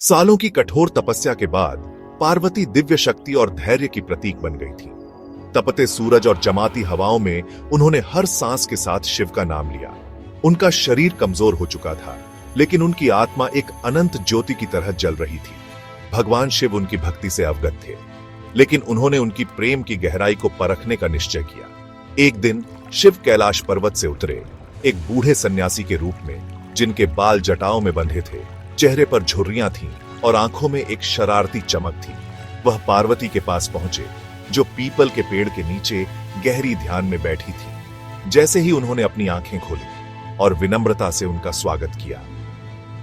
सालों की कठोर तपस्या के बाद पार्वती दिव्य शक्ति और धैर्य की प्रतीक बन गई थी। तपते सूरज और जमाती हवाओं में उन्होंने हर सांस के साथ शिव का नाम लिया। उनका शरीर कमजोर हो चुका था, लेकिन उनकी आत्मा एक अनंत ज्योति की तरह जल रही थी। भगवान शिव उनकी भक्ति से अवगत थे, लेकिन उन्होंने उनकी प्रेम की गहराई को परखने का निश्चय किया। एक दिन शिव कैलाश पर्वत से उतरे, एक बूढ़े सन्यासी के रूप में, जिनके बाल जटाओं में बंधे थे, चेहरे पर झुर्रियां थीं और आंखों में एक शरारती चमक थी। वह पार्वती के पास पहुंचे, जो पीपल के पेड़ के नीचे गहरी ध्यान में बैठी थी। जैसे ही उन्होंने अपनी आंखें खोली और विनम्रता से उनका स्वागत किया,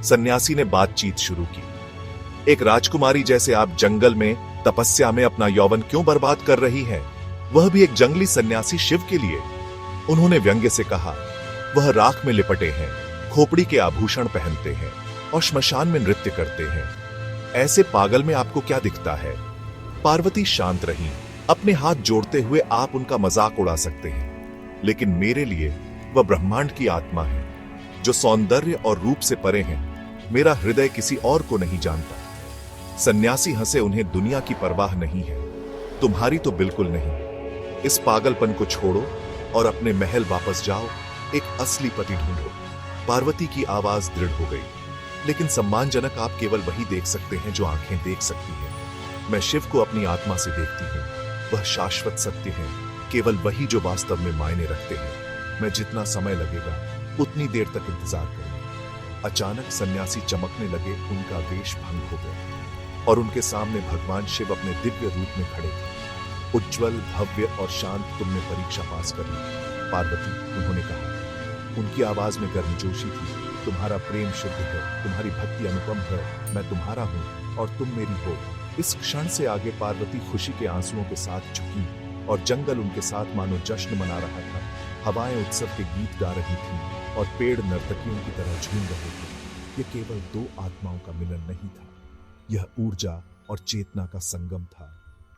सन्यासी ने बातचीत शुरू की। एक राजकुमारी जैसे आप जंगल में तपस्या में अपना यौवन क्यों बर्बाद कर रही हैं? वह भी एक जंगली सन्यासी शिव के लिए। उन्होंने व्यंग्य से कहा, वह राख में लिपटे हैं, खोपड़ी के आभूषण पहनते हैं और श्मशान में नृत्य करते हैं। ऐसे पागल में आपको क्या दिखता है? पार्वती शांत रही। अपने हाथ जोड़ते हुए आप उनका मजाक उड़ा सकते हैं, लेकिन मेरे लिए वह ब्रह्मांड की आत्मा है, जो सौंदर्य और रूप से परे है। मेरा हृदय किसी और को नहीं जानता। सन्यासी हंसे, उन्हें दुनिया की परवाह नहीं है। तुम्हारी तो बिल्कुल नहीं। इस पागलपन को छोड़ो और अपने महल वापस जाओ, एक असली पति ढूंढो। पार्वती की आवाज दृढ़ हो गई, लेकिन सम्मानजनक, आप केवल वही देख सकते हैं जो आंखें देख सकती हैं। मैं शिव को अपनी आत्मा से देखती हूँ। वह शाश्वत सत्य है, केवल वही जो वास्तव में मायने रखते हैं। मैं जितना समय लगेगा उतनी देर तक इंतजार करूंगा। अचानक सन्यासी चमकने लगे, उनका वेश भंग हो गया और उनके सामने भगवान शिव अपने दिव्य रूप में खड़े थे। उज्जवल, भव्य और शांत, तुमने परीक्षा पास कर ली पार्वती, उन्होंने कहा। उनकी आवाज में गर्मजोशी थी। तुम्हारा प्रेम शुद्ध है, तुम्हारी भक्ति अनुपम है। मैं तुम्हारा हूं और तुम मेरी हो। इस क्षण से आगे पार्वती खुशी के आंसुओं के साथ झुकी और जंगल उनके साथ मानो जश्न मना रहा था। हवाएं उत्सव के गीत गा रही थीं और पेड़ नर्तकियों की तरह झूम रहे थे। यह केवल दो आत्माओं का मिलन नहीं था, यह ऊर्जा और चेतना का संगम था,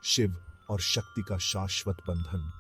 शिव और शक्ति का शाश्वत बंधन।